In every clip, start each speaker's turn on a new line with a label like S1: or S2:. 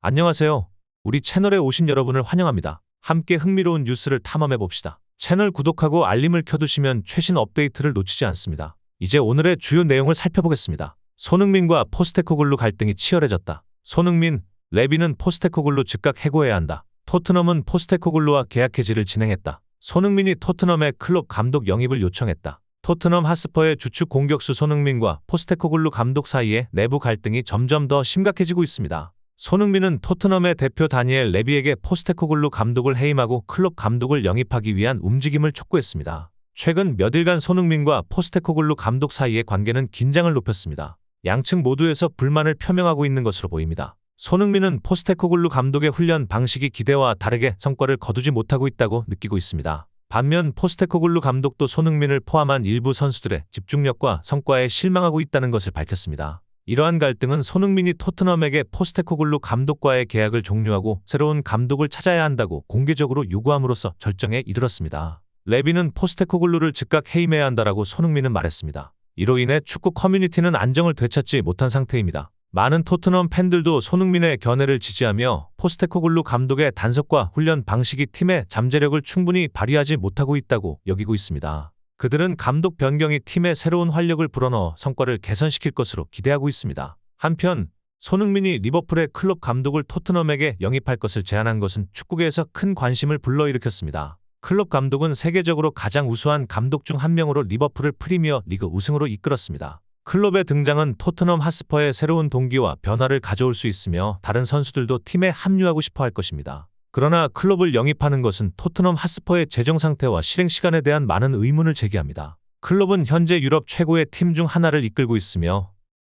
S1: 안녕하세요. 우리 채널에 오신 여러분을 환영합니다. 함께 흥미로운 뉴스를 탐험해 봅시다. 채널 구독하고 알림을 켜두시면 최신 업데이트를 놓치지 않습니다. 이제 오늘의 주요 내용을 살펴보겠습니다. 손흥민과 포스테코글루 갈등이 치열해졌다. 손흥민, 레비는 포스테코글루 즉각 해고해야 한다. 토트넘은 포스테코글루와 계약 해지를 진행했다. 손흥민이 토트넘의 클롭 감독 영입을 요청했다. 토트넘 핫스퍼의 주축 공격수 손흥민과 포스테코글루 감독 사이에 내부 갈등이 점점 더 심각해지고 있습니다. 손흥민은 토트넘의 대표 다니엘 레비에게 포스테코글루 감독을 해임하고 클롭 감독을 영입하기 위한 움직임을 촉구했습니다. 최근 몇 일간 손흥민과 포스테코글루 감독 사이의 관계는 긴장을 높였습니다. 양측 모두에서 불만을 표명하고 있는 것으로 보입니다. 손흥민은 포스테코글루 감독의 훈련 방식이 기대와 다르게 성과를 거두지 못하고 있다고 느끼고 있습니다. 반면 포스테코글루 감독도 손흥민을 포함한 일부 선수들의 집중력과 성과에 실망하고 있다는 것을 밝혔습니다. 이러한 갈등은 손흥민이 토트넘에게 포스테코글루 감독과의 계약을 종료하고 새로운 감독을 찾아야 한다고 공개적으로 요구함으로써 절정에 이르렀습니다. 레비는 포스테코글루를 즉각 해임해야 한다라고 손흥민은 말했습니다. 이로 인해 축구 커뮤니티는 안정을 되찾지 못한 상태입니다. 많은 토트넘 팬들도 손흥민의 견해를 지지하며 포스테코글루 감독의 단속과 훈련 방식이 팀의 잠재력을 충분히 발휘하지 못하고 있다고 여기고 있습니다. 그들은 감독 변경이 팀에 새로운 활력을 불어넣어 성과를 개선시킬 것으로 기대하고 있습니다. 한편 손흥민이 리버풀의 클롭 감독을 토트넘에게 영입할 것을 제안한 것은 축구계에서 큰 관심을 불러일으켰습니다. 클롭 감독은 세계적으로 가장 우수한 감독 중 한 명으로 리버풀을 프리미어 리그 우승으로 이끌었습니다. 클롭의 등장은 토트넘 핫스퍼의 새로운 동기와 변화를 가져올 수 있으며 다른 선수들도 팀에 합류하고 싶어 할 것입니다. 그러나 클롭을 영입하는 것은 토트넘 핫스퍼의 재정 상태와 실행 시간에 대한 많은 의문을 제기합니다. 클롭은 현재 유럽 최고의 팀 중 하나를 이끌고 있으며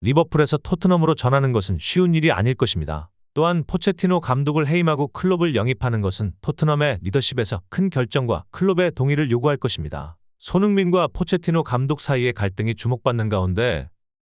S1: 리버풀에서 토트넘으로 전하는 것은 쉬운 일이 아닐 것입니다. 또한 포체티노 감독을 해임하고 클롭을 영입하는 것은 토트넘의 리더십에서 큰 결정과 클롭의 동의를 요구할 것입니다. 손흥민과 포체티노 감독 사이의 갈등이 주목받는 가운데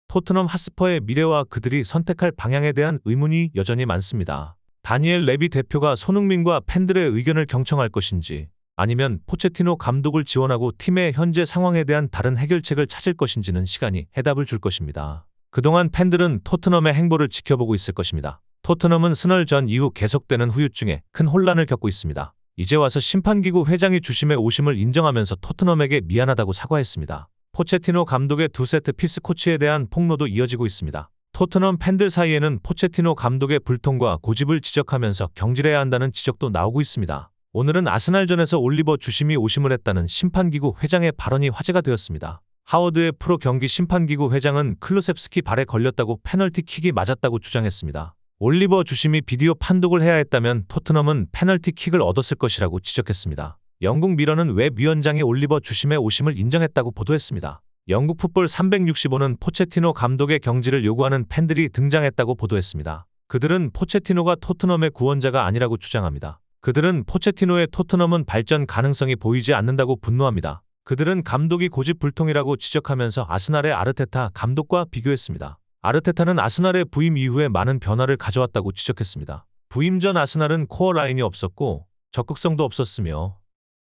S1: 토트넘 핫스퍼의 미래와 그들이 선택할 방향에 대한 의문이 여전히 많습니다. 다니엘 레비 대표가 손흥민과 팬들의 의견을 경청할 것인지 아니면 포체티노 감독을 지원하고 팀의 현재 상황에 대한 다른 해결책을 찾을 것인지는 시간이 해답을 줄 것입니다. 그동안 팬들은 토트넘의 행보를 지켜보고 있을 것입니다. 토트넘은 스널전 이후 계속되는 후유증에 큰 혼란을 겪고 있습니다. 이제 와서 심판기구 회장이 주심의 오심을 인정하면서 토트넘에게 미안하다고 사과했습니다. 포체티노 감독의 두 세트 피스 코치에 대한 폭로도 이어지고 있습니다. 토트넘 팬들 사이에는 포체티노 감독의 불통과 고집을 지적하면서 경질해야 한다는 지적도 나오고 있습니다. 오늘은 아스날전에서 올리버 주심이 오심을 했다는 심판기구 회장의 발언이 화제가 되었습니다. 하워드의 프로 경기 심판기구 회장은 클루셉스키 발에 걸렸다고 페널티킥이 맞았다고 주장했습니다. 올리버 주심이 비디오 판독을 해야 했다면 토트넘은 페널티킥을 얻었을 것이라고 지적했습니다. 영국 미러는 웹 위원장이 올리버 주심의 오심을 인정했다고 보도했습니다. 영국 풋볼 365는 포체티노 감독의 경질을 요구하는 팬들이 등장했다고 보도했습니다. 그들은 포체티노가 토트넘의 구원자가 아니라고 주장합니다. 그들은 포체티노의 토트넘은 발전 가능성이 보이지 않는다고 분노합니다. 그들은 감독이 고집불통이라고 지적하면서 아스날의 아르테타 감독과 비교했습니다. 아르테타는 아스날의 부임 이후에 많은 변화를 가져왔다고 지적했습니다. 부임 전 아스날은 코어 라인이 없었고 적극성도 없었으며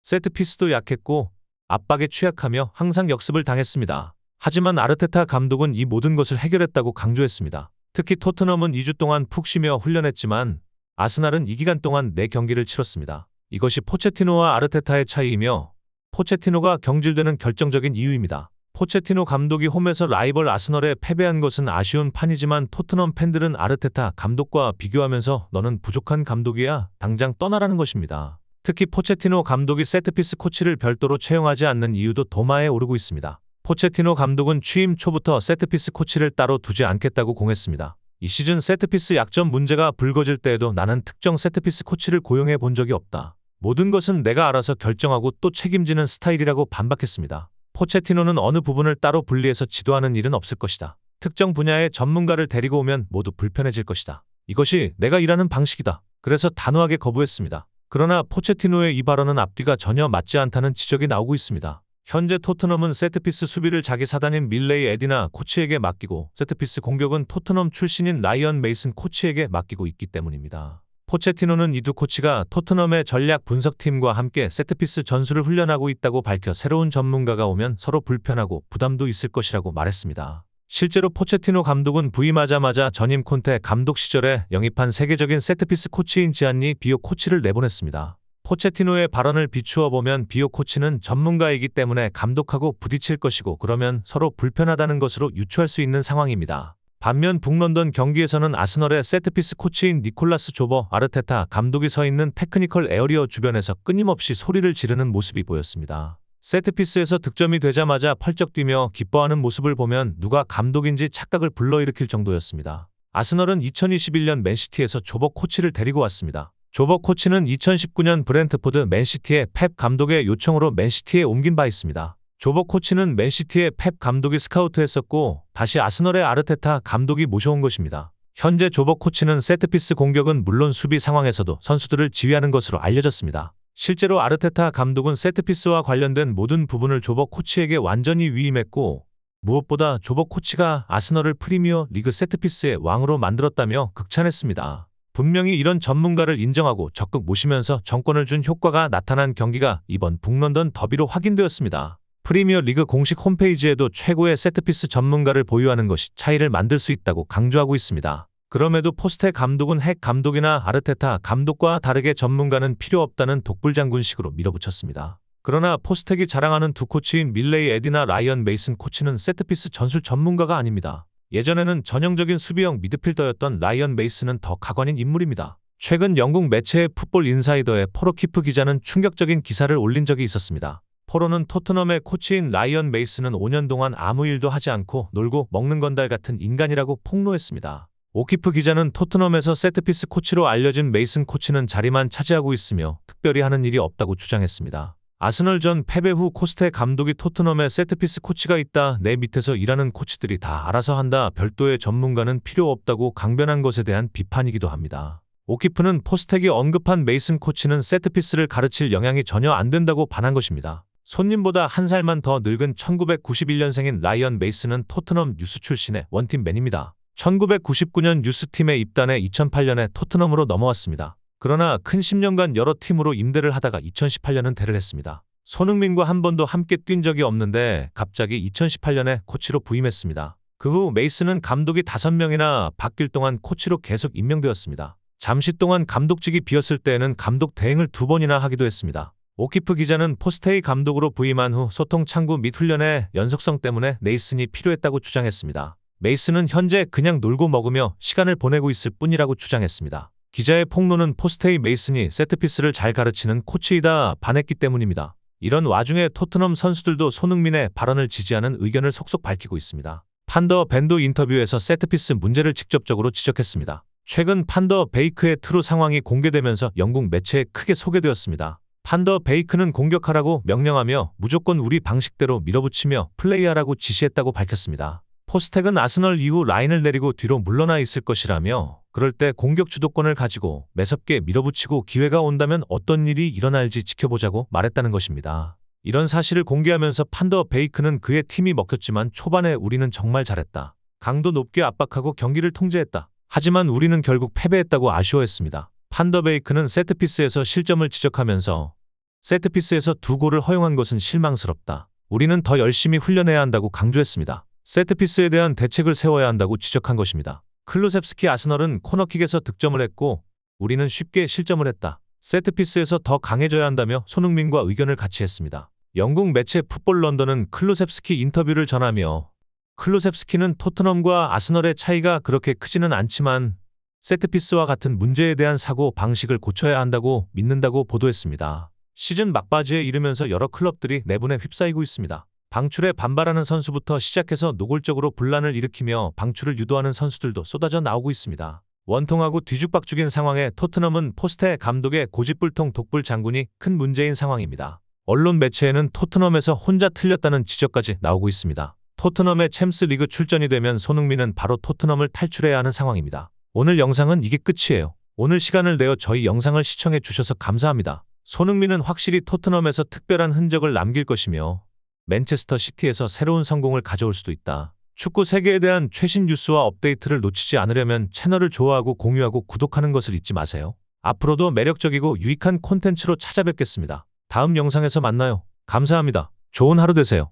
S1: 세트피스도 약했고 압박에 취약하며 항상 역습을 당했습니다. 하지만 아르테타 감독은 이 모든 것을 해결했다고 강조했습니다. 특히 토트넘은 2주 동안 푹 쉬며 훈련했지만 아스날은 이 기간 동안 4경기를 치렀습니다. 이것이 포체티노와 아르테타의 차이이며 포체티노가 경질되는 결정적인 이유입니다. 포체티노 감독이 홈에서 라이벌 아스널에 패배한 것은 아쉬운 판이지만 토트넘 팬들은 아르테타 감독과 비교하면서 너는 부족한 감독이야, 당장 떠나라는 것입니다. 특히 포체티노 감독이 세트피스 코치를 별도로 채용하지 않는 이유도 도마에 오르고 있습니다. 포체티노 감독은 취임 초부터 세트피스 코치를 따로 두지 않겠다고 공했습니다. 이 시즌 세트피스 약점 문제가 불거질 때에도 나는 특정 세트피스 코치를 고용해 본 적이 없다. 모든 것은 내가 알아서 결정하고 또 책임지는 스타일이라고 반박했습니다. 포체티노는 어느 부분을 따로 분리해서 지도하는 일은 없을 것이다. 특정 분야의 전문가를 데리고 오면 모두 불편해질 것이다. 이것이 내가 일하는 방식이다. 그래서 단호하게 거부했습니다. 그러나 포체티노의 이 발언은 앞뒤가 전혀 맞지 않다는 지적이 나오고 있습니다. 현재 토트넘은 세트피스 수비를 자기 사단인 밀레이 에디나 코치에게 맡기고 세트피스 공격은 토트넘 출신인 라이언 메이슨 코치에게 맡기고 있기 때문입니다. 포체티노는 이 두 코치가 토트넘의 전략 분석팀과 함께 세트피스 전술을 훈련하고 있다고 밝혀 새로운 전문가가 오면 서로 불편하고 부담도 있을 것이라고 말했습니다. 실제로 포체티노 감독은 부임하자마자 전임 콘테 감독 시절에 영입한 세계적인 세트피스 코치인 지안니 비오 코치를 내보냈습니다. 포체티노의 발언을 비추어 보면 비오 코치는 전문가이기 때문에 감독하고 부딪힐 것이고 그러면 서로 불편하다는 것으로 유추할 수 있는 상황입니다. 반면 북런던 경기에서는 아스널의 세트피스 코치인 니콜라스 조버 아르테타 감독이 서 있는 테크니컬 에어리어 주변에서 끊임없이 소리를 지르는 모습이 보였습니다. 세트피스에서 득점이 되자마자 펄쩍 뛰며 기뻐하는 모습을 보면 누가 감독인지 착각을 불러일으킬 정도였습니다. 아스널은 2021년 맨시티에서 조버 코치를 데리고 왔습니다. 조버 코치는 2019년 브렌트포드 맨시티의 펩 감독의 요청으로 맨시티에 옮긴 바 있습니다. 조버 코치는 맨시티의 펩 감독이 스카우트했었고 다시 아스널의 아르테타 감독이 모셔온 것입니다. 현재 조버 코치는 세트피스 공격은 물론 수비 상황에서도 선수들을 지휘하는 것으로 알려졌습니다. 실제로 아르테타 감독은 세트피스와 관련된 모든 부분을 조버 코치에게 완전히 위임했고 무엇보다 조버 코치가 아스널을 프리미어 리그 세트피스의 왕으로 만들었다며 극찬했습니다. 분명히 이런 전문가를 인정하고 적극 모시면서 정권을 준 효과가 나타난 경기가 이번 북런던 더비로 확인되었습니다. 프리미어 리그 공식 홈페이지에도 최고의 세트피스 전문가를 보유하는 것이 차이를 만들 수 있다고 강조하고 있습니다. 그럼에도 포스테 감독은 핵 감독이나 아르테타 감독과 다르게 전문가는 필요 없다는 독불장군식으로 밀어붙였습니다. 그러나 포스텍이 자랑하는 두 코치인 밀레이 에디나 라이언 메이슨 코치는 세트피스 전술 전문가가 아닙니다. 예전에는 전형적인 수비형 미드필더였던 라이언 메이슨은 더 가관인 인물입니다. 최근 영국 매체의 풋볼 인사이더의 포로 키프 기자는 충격적인 기사를 올린 적이 있었습니다. 포로는 토트넘의 코치인 라이언 메이슨은 5년 동안 아무 일도 하지 않고 놀고 먹는 건달 같은 인간이라고 폭로했습니다. 오키프 기자는 토트넘에서 세트피스 코치로 알려진 메이슨 코치는 자리만 차지하고 있으며 특별히 하는 일이 없다고 주장했습니다. 아스널 전 패배 후 코스테 감독이 토트넘에 세트피스 코치가 있다. 내 밑에서 일하는 코치들이 다 알아서 한다. 별도의 전문가는 필요 없다고 강변한 것에 대한 비판이기도 합니다. 오키프는 포스텍이 언급한 메이슨 코치는 세트피스를 가르칠 영향이 전혀 안 된다고 반한 것입니다. 손님보다 한 살만 더 늙은 1991년생인 라이언 메이슨은 토트넘 유스 출신의 원팀맨입니다. 1999년 유스팀에 입단해 2008년에 토트넘으로 넘어왔습니다. 그러나 큰 10년간 여러 팀으로 임대를 하다가 2018년은 대를 했습니다. 손흥민과 한 번도 함께 뛴 적이 없는데 갑자기 2018년에 코치로 부임했습니다. 그 후 메이슨은 감독이 5명이나 바뀔 동안 코치로 계속 임명되었습니다. 잠시 동안 감독직이 비었을 때에는 감독 대행을 2번이나 하기도 했습니다. 오키프 기자는 포스테이 감독으로 부임한 후 소통 창구 및 훈련의 연속성 때문에 메이슨이 필요했다고 주장했습니다. 메이슨은 현재 그냥 놀고 먹으며 시간을 보내고 있을 뿐이라고 주장했습니다. 기자의 폭로는 포스테이 메이슨이 세트피스를 잘 가르치는 코치이다 반했기 때문입니다. 이런 와중에 토트넘 선수들도 손흥민의 발언을 지지하는 의견을 속속 밝히고 있습니다. 판더 벤도 인터뷰에서 세트피스 문제를 직접적으로 지적했습니다. 최근 판더 베이크의 트루 상황이 공개되면서 영국 매체에 크게 소개되었습니다. 판더 베이크는 공격하라고 명령하며 무조건 우리 방식대로 밀어붙이며 플레이하라고 지시했다고 밝혔습니다. 포스텍은 아스널 이후 라인을 내리고 뒤로 물러나 있을 것이라며 그럴 때 공격 주도권을 가지고 매섭게 밀어붙이고 기회가 온다면 어떤 일이 일어날지 지켜보자고 말했다는 것입니다. 이런 사실을 공개하면서 판더 베이크는 그의 팀이 먹혔지만 초반에 우리는 정말 잘했다. 강도 높게 압박하고 경기를 통제했다. 하지만 우리는 결국 패배했다고 아쉬워했습니다. 판더 베이크는 세트피스에서 실점을 지적하면서 세트피스에서 2골을 허용한 것은 실망스럽다. 우리는 더 열심히 훈련해야 한다고 강조했습니다. 세트피스에 대한 대책을 세워야 한다고 지적한 것입니다. 클루셉스키 아스널은 코너킥에서 득점을 했고 우리는 쉽게 실점을 했다. 세트피스에서 더 강해져야 한다며 손흥민과 의견을 같이 했습니다. 영국 매체 풋볼 런던은 클루셉스키 인터뷰를 전하며 클루셉스키는 토트넘과 아스널의 차이가 그렇게 크지는 않지만 세트피스와 같은 문제에 대한 사고 방식을 고쳐야 한다고 믿는다고 보도했습니다. 시즌 막바지에 이르면서 여러 클럽들이 내분에 휩싸이고 있습니다. 방출에 반발하는 선수부터 시작해서 노골적으로 분란을 일으키며 방출을 유도하는 선수들도 쏟아져 나오고 있습니다. 원통하고 뒤죽박죽인 상황에 토트넘은 포스테 감독의 고집불통 독불 장군이 큰 문제인 상황입니다. 언론 매체에는 토트넘에서 혼자 틀렸다는 지적까지 나오고 있습니다. 토트넘의 챔스 리그 출전이 되면 손흥민은 바로 토트넘을 탈출해야 하는 상황입니다. 오늘 영상은 이게 끝이에요. 오늘 시간을 내어 저희 영상을 시청해 주셔서 감사합니다. 손흥민은 확실히 토트넘에서 특별한 흔적을 남길 것이며 맨체스터 시티에서 새로운 성공을 가져올 수도 있다. 축구 세계에 대한 최신 뉴스와 업데이트를 놓치지 않으려면 채널을 좋아하고 공유하고 구독하는 것을 잊지 마세요. 앞으로도 매력적이고 유익한 콘텐츠로 찾아뵙겠습니다. 다음 영상에서 만나요. 감사합니다. 좋은 하루 되세요.